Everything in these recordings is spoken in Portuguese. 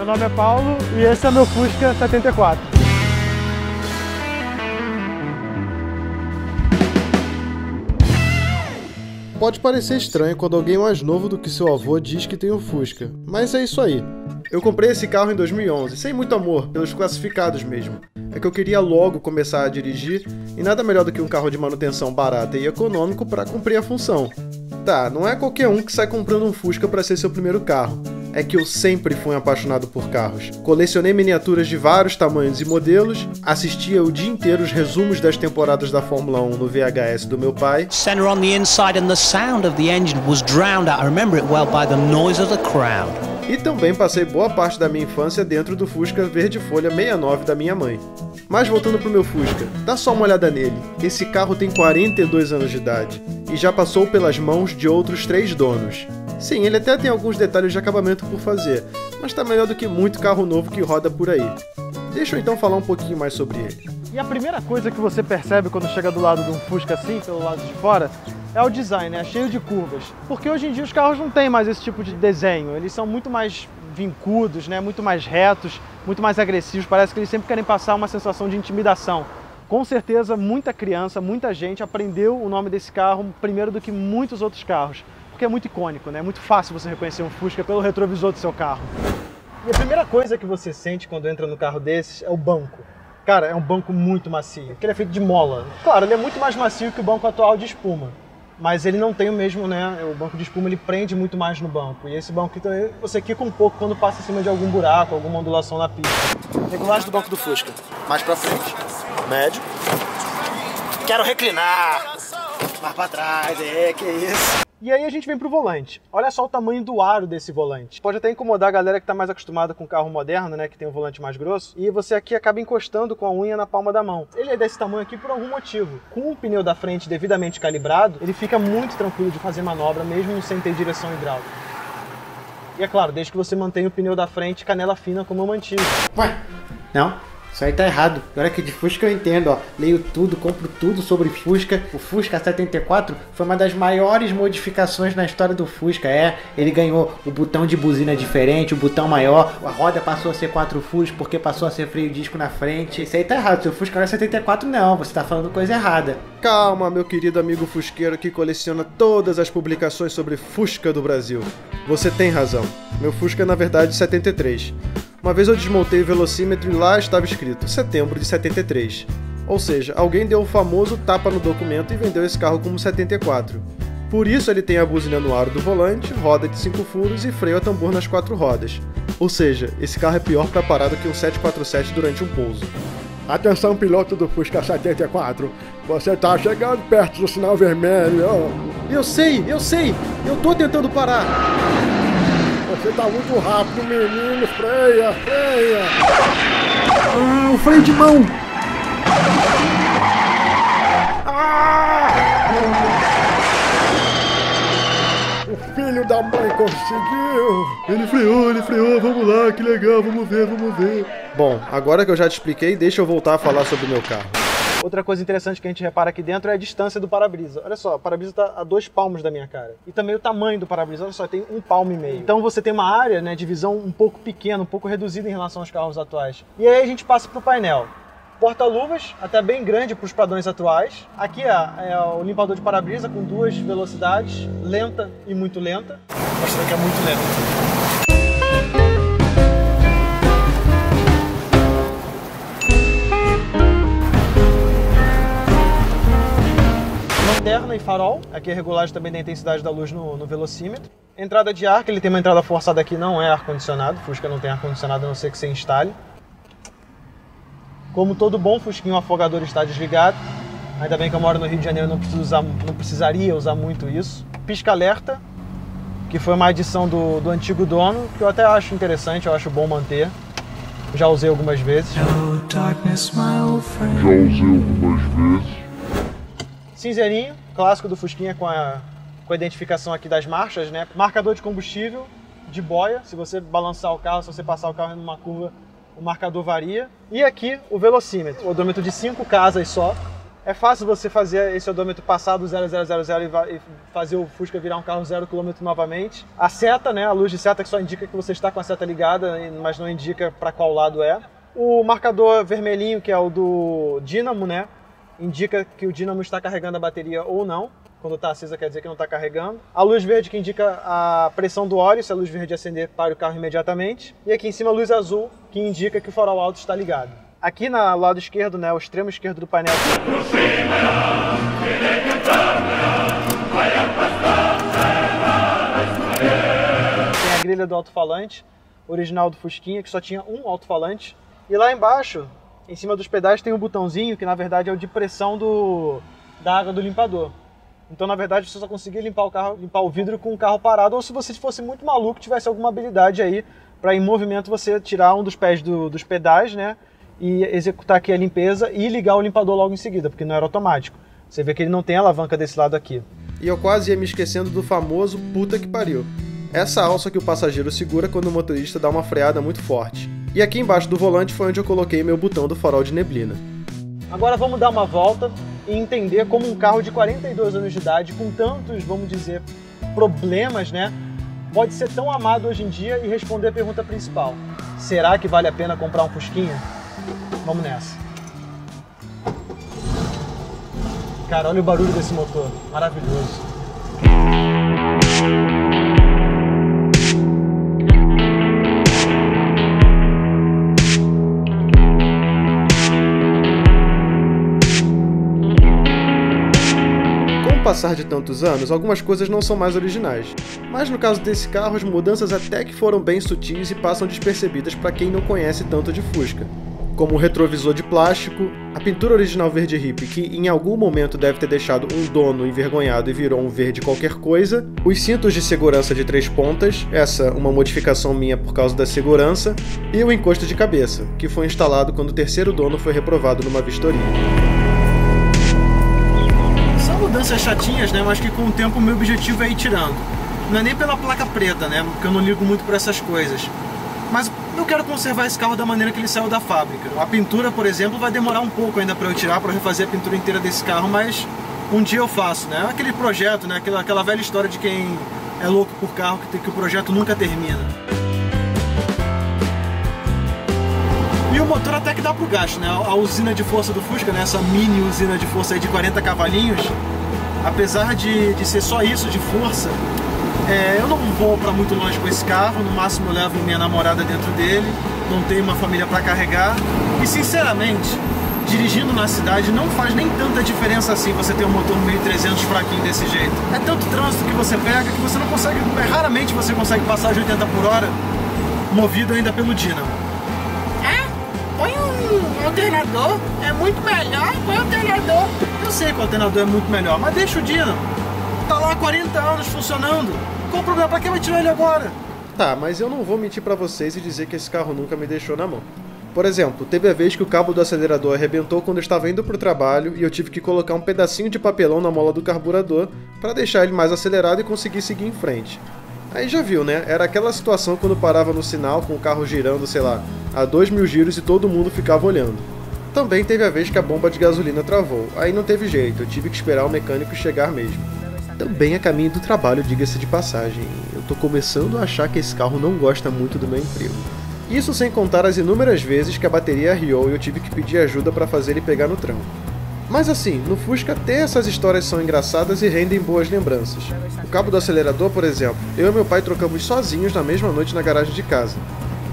Meu nome é Paulo e esse é meu Fusca 74. Pode parecer estranho quando alguém mais novo do que seu avô diz que tem um Fusca, mas é isso aí. Eu comprei esse carro em 2011, sem muito amor, pelos classificados mesmo. É que eu queria logo começar a dirigir, e nada melhor do que um carro de manutenção barato e econômico para cumprir a função. Tá, não é qualquer um que sai comprando um Fusca para ser seu primeiro carro. É que eu sempre fui um apaixonado por carros. Colecionei miniaturas de vários tamanhos e modelos, assistia o dia inteiro os resumos das temporadas da Fórmula 1 no VHS do meu pai. Center on the inside and the sound of the engine was drowned out. I remember it well by the noise of the crowd. E também passei boa parte da minha infância dentro do Fusca verde folha 69 da minha mãe. Mas voltando pro meu Fusca, dá só uma olhada nele. Esse carro tem 42 anos de idade e já passou pelas mãos de outros 3 donos. Sim, ele até tem alguns detalhes de acabamento por fazer, mas tá melhor do que muito carro novo que roda por aí. Deixa eu então falar um pouquinho mais sobre ele. E a primeira coisa que você percebe quando chega do lado de um Fusca assim, pelo lado de fora, é o design, é cheio de curvas. Porque hoje em dia os carros não têm mais esse tipo de desenho, eles são muito mais vincudos, né? Muito mais retos, muito mais agressivos, parece que eles sempre querem passar uma sensação de intimidação. Com certeza, muita criança, muita gente aprendeu o nome desse carro primeiro do que muitos outros carros, porque é muito icônico, né? É muito fácil você reconhecer um Fusca pelo retrovisor do seu carro. E a primeira coisa que você sente quando entra no carro desses é o banco. Cara, é um banco muito macio, porque ele é feito de mola. Claro, ele é muito mais macio que o banco atual de espuma, mas ele não tem o mesmo, né? O banco de espuma ele prende muito mais no banco. E esse banco também você quica um pouco quando passa em cima de algum buraco, alguma ondulação na pista. Regulagem do banco do Fusca. Mais pra frente. Médio. Quero reclinar. Mais pra trás, que isso. E aí a gente vem pro volante. Olha só o tamanho do aro desse volante. Pode até incomodar a galera que tá mais acostumada com carro moderno, né? Que tem um volante mais grosso. E você aqui acaba encostando com a unha na palma da mão. Ele é desse tamanho aqui por algum motivo. Com o pneu da frente devidamente calibrado, ele fica muito tranquilo de fazer manobra, mesmo sem ter direção hidráulica. E é claro, desde que você mantenha o pneu da frente canela fina como eu mantive. Ué, não. Isso aí tá errado. Agora que de Fusca eu entendo, ó. Leio tudo, compro tudo sobre Fusca. O Fusca 74 foi uma das maiores modificações na história do Fusca. Ele ganhou o botão de buzina diferente, o botão maior. A roda passou a ser 4 furos porque passou a ser freio disco na frente. Isso aí tá errado. Seu Fusca não é 74 não. Você tá falando coisa errada. Calma, meu querido amigo fusqueiro que coleciona todas as publicações sobre Fusca do Brasil. Você tem razão. Meu Fusca é na verdade 73. Uma vez eu desmontei o velocímetro e lá estava escrito setembro de 73. Ou seja, alguém deu o famoso tapa no documento e vendeu esse carro como 74. Por isso ele tem a buzina no aro do volante, roda de 5 furos e freio a tambor nas 4 rodas. Ou seja, esse carro é pior para parar do que um 747 durante um pouso. Atenção, piloto do Fusca 74. Você tá chegando perto do sinal vermelho. Eu sei, eu tô tentando parar. Você tá muito rápido, menino. Freia. O freio de mão. O filho da mãe conseguiu. Ele freou, vamos lá, que legal, vamos ver. Bom, agora que eu já te expliquei, deixa eu voltar a falar sobre o meu carro. Outra coisa interessante que a gente repara aqui dentro é a distância do para-brisa. Olha só, o para-brisa está a 2 palmos da minha cara. E também o tamanho do para-brisa, olha só, tem 1,5 palmo. Então você tem uma área, né, de visão um pouco pequena, um pouco reduzida em relação aos carros atuais. E aí a gente passa para o painel. Porta-luvas, até bem grande para os padrões atuais. Aqui é o limpador de para-brisa com 2 velocidades, lenta e muito lenta. Mostrando que é muito lenta. Lanterna e farol, aqui é a regulagem também da intensidade da luz no velocímetro. Entrada de ar, que ele tem uma entrada forçada aqui, não é ar-condicionado. Fusca não tem ar-condicionado, a não ser que você instale. Como todo bom Fusquinha, o afogador está desligado. Ainda bem que eu moro no Rio de Janeiro, não precisaria usar muito isso. Pisca-alerta, que foi uma adição do antigo dono, que eu até acho interessante, eu acho bom manter. Já usei algumas vezes. Cinzeirinho, clássico do Fusquinha com a identificação aqui das marchas, né? Marcador de combustível, de boia, se você balançar o carro, se você passar o carro numa curva, o marcador varia. E aqui o velocímetro, o odômetro de 5 casas só, É fácil você fazer esse odômetro passar do 0000 e fazer o Fusca virar um carro 0 km novamente. A seta, né, a luz de seta que só indica que você está com a seta ligada, mas não indica para qual lado é. O marcador vermelhinho, que é o do dínamo, né, indica que o dínamo está carregando a bateria ou não. Quando está acesa quer dizer que não está carregando. A luz verde que indica a pressão do óleo, se a luz verde acender, para o carro imediatamente. E aqui em cima a luz azul, que indica que o farol alto está ligado. Aqui no lado esquerdo, né, o extremo esquerdo do painel, tem a grelha do alto-falante, original do Fusquinha, que só tinha um alto-falante. E lá embaixo, em cima dos pedais, tem um botãozinho que na verdade é o de pressão da água do limpador. Então, na verdade, você só conseguia limpar o vidro com o carro parado, ou se você fosse muito maluco, tivesse alguma habilidade aí para, em movimento, você tirar um dos pés dos pedais, né, e executar aqui a limpeza e ligar o limpador logo em seguida, porque não era automático. Você vê que ele não tem alavanca desse lado aqui. E eu quase ia me esquecendo do famoso puta que pariu. Essa alça que o passageiro segura quando o motorista dá uma freada muito forte. E aqui embaixo do volante foi onde eu coloquei meu botão do farol de neblina. Agora vamos dar uma volta e entender como um carro de 42 anos de idade, com tantos, vamos dizer, problemas, né, pode ser tão amado hoje em dia e responder a pergunta principal. Será que vale a pena comprar um Fusquinha? Vamos nessa. Cara, olha o barulho desse motor. Maravilhoso. Com o passar de tantos anos, algumas coisas não são mais originais. Mas no caso desse carro, as mudanças até que foram bem sutis e passam despercebidas para quem não conhece tanto de Fusca. Como o retrovisor de plástico, a pintura original verde hippie, que em algum momento deve ter deixado um dono envergonhado e virou um verde qualquer coisa, os cintos de segurança de 3 pontas, essa uma modificação minha por causa da segurança, e o encosto de cabeça, que foi instalado quando o terceiro dono foi reprovado numa vistoria. São mudanças chatinhas, né, mas que com o tempo o meu objetivo é ir tirando. Não é nem pela placa preta, né, porque eu não ligo muito por essas coisas. Mas eu quero conservar esse carro da maneira que ele saiu da fábrica. A pintura, por exemplo, vai demorar um pouco ainda para eu tirar, para refazer a pintura inteira desse carro, mas um dia eu faço, né? Aquele projeto, né? Aquela velha história de quem é louco por carro, que o projeto nunca termina. E o motor até que dá pro gasto, né? A usina de força do Fusca, né? Essa mini usina de força aí de 40 cavalinhos, apesar de ser só isso de força, eu não vou para muito longe com esse carro, no máximo eu levo minha namorada dentro dele, não tenho uma família para carregar e sinceramente, dirigindo na cidade não faz nem tanta diferença assim você ter um motor 1300 fraquinho desse jeito. É tanto trânsito que você pega que você não consegue, raramente você consegue passar de 80 por hora movido ainda pelo dínamo. Põe um alternador, é muito melhor, põe um alternador. Eu sei que o alternador é muito melhor, mas deixa o dínamo. Tá lá há 40 anos funcionando. Qual o problema? Pra que vai tirar ele agora? Tá, mas eu não vou mentir pra vocês e dizer que esse carro nunca me deixou na mão. Por exemplo, teve a vez que o cabo do acelerador arrebentou quando eu estava indo pro trabalho e eu tive que colocar um pedacinho de papelão na mola do carburador para deixar ele mais acelerado e conseguir seguir em frente. Aí já viu, né? Era aquela situação quando parava no sinal com o carro girando, sei lá, a 2000 giros e todo mundo ficava olhando. Também teve a vez que a bomba de gasolina travou. Aí não teve jeito, eu tive que esperar o mecânico chegar mesmo. Também a caminho do trabalho, diga-se de passagem. Eu tô começando a achar que esse carro não gosta muito do meu emprego. Isso sem contar as inúmeras vezes que a bateria arriou e eu tive que pedir ajuda para fazer ele pegar no tranco. Mas assim, no Fusca até essas histórias são engraçadas e rendem boas lembranças. O cabo do acelerador, por exemplo, eu e meu pai trocamos sozinhos na mesma noite na garagem de casa.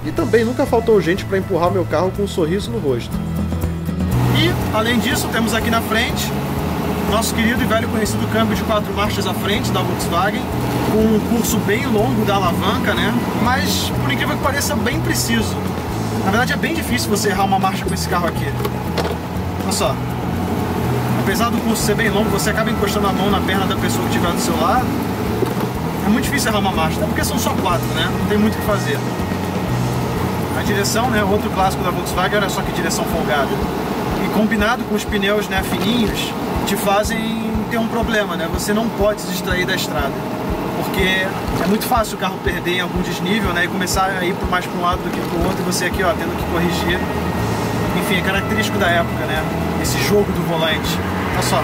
E também nunca faltou gente para empurrar meu carro com um sorriso no rosto. E, além disso, temos aqui na frente nosso querido e velho conhecido câmbio de 4 marchas à frente da Volkswagen, com um curso bem longo da alavanca, né? Mas, por incrível que pareça, bem preciso. Na verdade, é bem difícil você errar uma marcha com esse carro aqui. Olha só. Apesar do curso ser bem longo, você acaba encostando a mão na perna da pessoa que estiver do seu lado. É muito difícil errar uma marcha, até porque são só 4, né? Não tem muito o que fazer. A direção, né? Outro clássico da Volkswagen, olha só que direção folgada. E combinado com os pneus, né, fininhos, te fazem ter um problema, né? Você não pode se distrair da estrada, porque é muito fácil o carro perder em algum desnível, né? E começar a ir mais para um lado do que para o outro, e você aqui, ó, tendo que corrigir. Enfim, é característico da época, né? Esse jogo do volante. Olha só.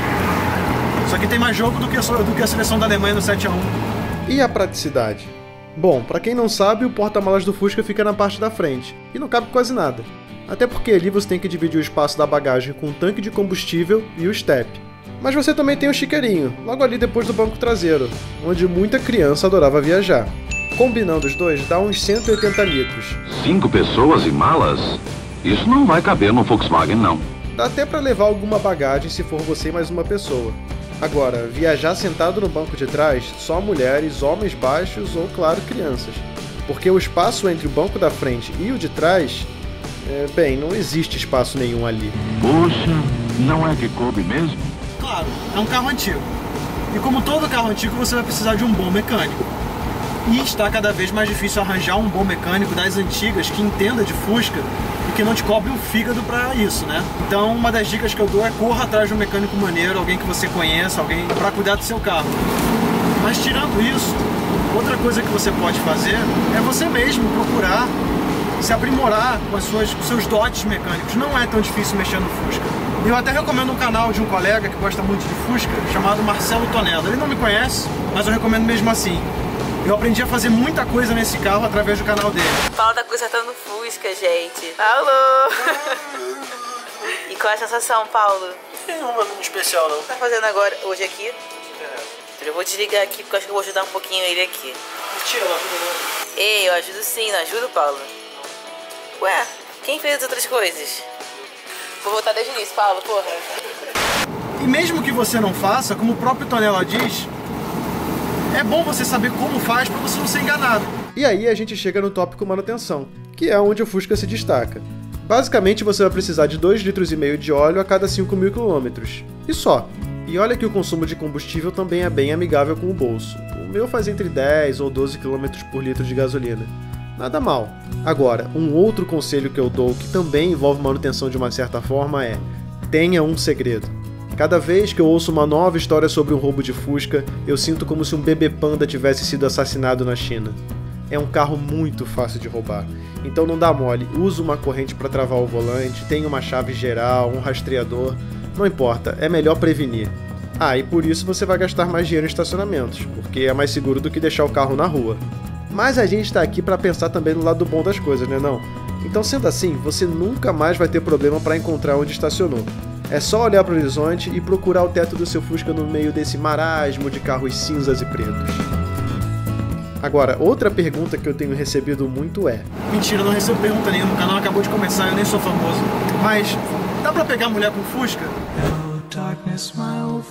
Isso aqui tem mais jogo do que a seleção da Alemanha no 7-1. E a praticidade? Bom, pra quem não sabe, o porta-malas do Fusca fica na parte da frente, e não cabe quase nada. Até porque ali você tem que dividir o espaço da bagagem com o tanque de combustível e o step. Mas você também tem o chiqueirinho, logo ali depois do banco traseiro, onde muita criança adorava viajar. Combinando os dois, dá uns 180 litros. 5 pessoas e malas? Isso não vai caber no Volkswagen, não. Dá até pra levar alguma bagagem se for você e mais uma pessoa. Agora, viajar sentado no banco de trás, só mulheres, homens baixos ou, claro, crianças. Porque o espaço entre o banco da frente e o de trás... bem, não existe espaço nenhum ali. Poxa, não é que coube mesmo? Claro, é um carro antigo. E como todo carro antigo, você vai precisar de um bom mecânico. E está cada vez mais difícil arranjar um bom mecânico das antigas que entenda de Fusca e que não te cobre o fígado para isso, né? Então, uma das dicas que eu dou é corra atrás de um mecânico maneiro, alguém que você conheça, alguém para cuidar do seu carro. Mas tirando isso, outra coisa que você pode fazer é você mesmo procurar se aprimorar com os seus dotes mecânicos. Não é tão difícil mexer no Fusca. Eu até recomendo um canal de um colega que gosta muito de Fusca, chamado Marcelo Tonello. Ele não me conhece, mas eu recomendo mesmo assim. Eu aprendi a fazer muita coisa nesse carro através do canal dele. Paulo tá consertando Fusca, gente. Alô! E qual é a sensação, Paulo? Não tem uma especial, não. O que tá fazendo agora, hoje aqui? Eu vou desligar aqui porque eu acho que eu vou ajudar um pouquinho ele aqui. Mentira, não ajuda não. Ei, eu ajudo sim, não ajudo, Paulo? Ué, quem fez as outras coisas? Vou voltar desde o início, Paulo, porra. E mesmo que você não faça, como o próprio Tonella diz, é bom você saber como faz para você não ser enganado. E aí a gente chega no tópico manutenção, que é onde o Fusca se destaca. Basicamente você vai precisar de 2,5 litros de óleo a cada 5.000 km. E só. E olha que o consumo de combustível também é bem amigável com o bolso. O meu faz entre 10 ou 12 km por litro de gasolina. Nada mal. Agora, um outro conselho que eu dou, que também envolve manutenção de uma certa forma, é: tenha um segredo. Cada vez que eu ouço uma nova história sobre um roubo de Fusca, eu sinto como se um bebê panda tivesse sido assassinado na China. É um carro muito fácil de roubar, então não dá mole, usa uma corrente para travar o volante, tem uma chave geral, um rastreador, não importa, é melhor prevenir. Ah, e por isso você vai gastar mais dinheiro em estacionamentos, porque é mais seguro do que deixar o carro na rua. Mas a gente está aqui para pensar também no lado bom das coisas, né não? Então sendo assim, você nunca mais vai ter problema para encontrar onde estacionou. É só olhar para o horizonte e procurar o teto do seu Fusca no meio desse marasmo de carros cinzas e pretos. Agora, outra pergunta que eu tenho recebido muito é... Mentira, eu não recebo pergunta nenhuma, o canal acabou de começar, eu nem sou famoso. Mas, dá pra pegar mulher com Fusca? Dá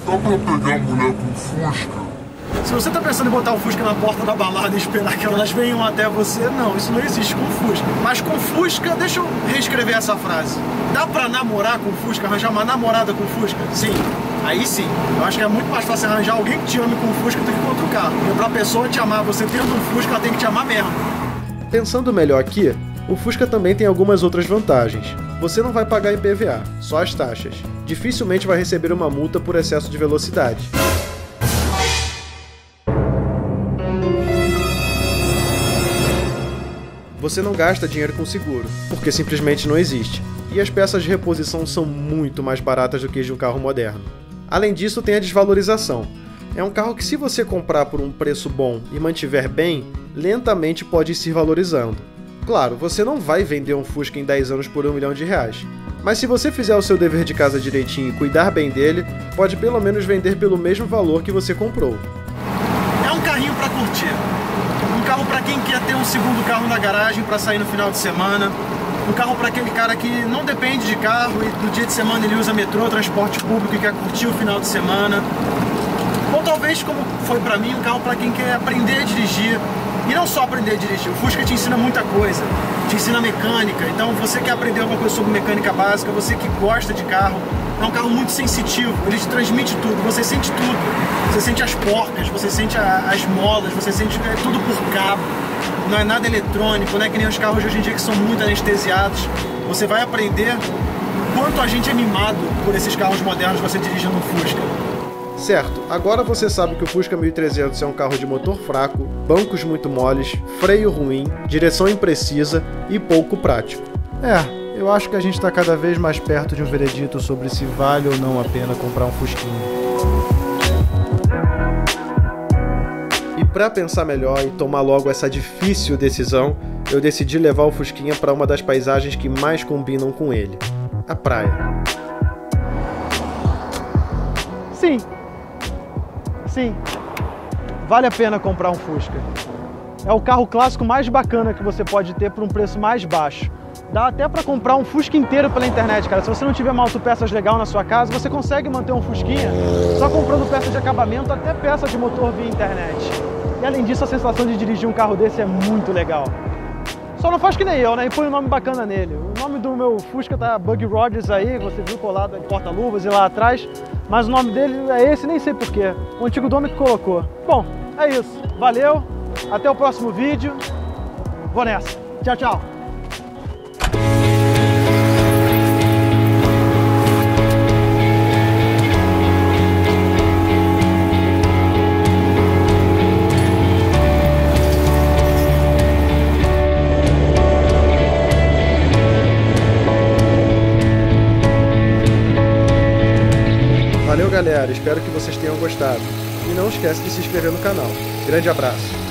pra pegar mulher com Fusca? Se você tá pensando em botar o Fusca na porta da balada e esperar que elas venham até você, não, isso não existe com Fusca. Mas com Fusca, deixa eu reescrever essa frase. Dá pra namorar com Fusca, arranjar uma namorada com Fusca? Sim. Aí sim. Eu acho que é muito mais fácil arranjar alguém que te ame com Fusca do que com outro carro. Porque pra pessoa te amar, você tendo um Fusca, ela tem que te amar mesmo. Pensando melhor aqui, o Fusca também tem algumas outras vantagens. Você não vai pagar IPVA, só as taxas. Dificilmente vai receber uma multa por excesso de velocidade. Você não gasta dinheiro com seguro, porque simplesmente não existe. E as peças de reposição são muito mais baratas do que de um carro moderno. Além disso, tem a desvalorização. É um carro que, se você comprar por um preço bom e mantiver bem, lentamente pode ir se valorizando. Claro, você não vai vender um Fusca em 10 anos por R$1 milhão, mas se você fizer o seu dever de casa direitinho e cuidar bem dele, pode pelo menos vender pelo mesmo valor que você comprou. É um carrinho para curtir. Um carro para quem quer ter um segundo carro na garagem para sair no final de semana. Um carro para aquele cara que não depende de carro e do dia de semana ele usa metrô, transporte público e quer curtir o final de semana. Ou talvez, como foi para mim, um carro para quem quer aprender a dirigir. E não só aprender a dirigir, o Fusca te ensina muita coisa, te ensina mecânica. Então você quer aprender alguma coisa sobre mecânica básica, você que gosta de carro, é um carro muito sensitivo, ele te transmite tudo, você sente tudo. Você sente as porcas, você sente as molas, você sente tudo por cabo. Não é nada eletrônico, não é que nem os carros de hoje em dia que são muito anestesiados. Você vai aprender quanto a gente é mimado por esses carros modernos você dirigindo um Fusca. Certo, agora você sabe que o Fusca 1300 é um carro de motor fraco, bancos muito moles, freio ruim, direção imprecisa e pouco prático. eu acho que a gente está cada vez mais perto de um veredito sobre se vale ou não a pena comprar um Fusquinha. E para pensar melhor e tomar logo essa difícil decisão, eu decidi levar o Fusquinha para uma das paisagens que mais combinam com ele, a praia. Sim, vale a pena comprar um Fusca. É o carro clássico mais bacana que você pode ter por um preço mais baixo. Dá até para comprar um Fusca inteiro pela internet, cara. Se você não tiver uma autopeças legal na sua casa, você consegue manter um Fusquinha só comprando peça de acabamento, até peça de motor via internet. E além disso, a sensação de dirigir um carro desse é muito legal. Só não faz que nem eu, né? E põe um nome bacana nele. O nome do meu Fusca tá Bug Rogers aí, você viu colado em porta-luvas e lá atrás. Mas o nome dele é esse, nem sei porquê. O antigo dono que colocou. Bom, é isso. Valeu, até o próximo vídeo. Vou nessa. Tchau, tchau. Valeu, galera, espero que vocês tenham gostado. E não esquece de se inscrever no canal. Grande abraço!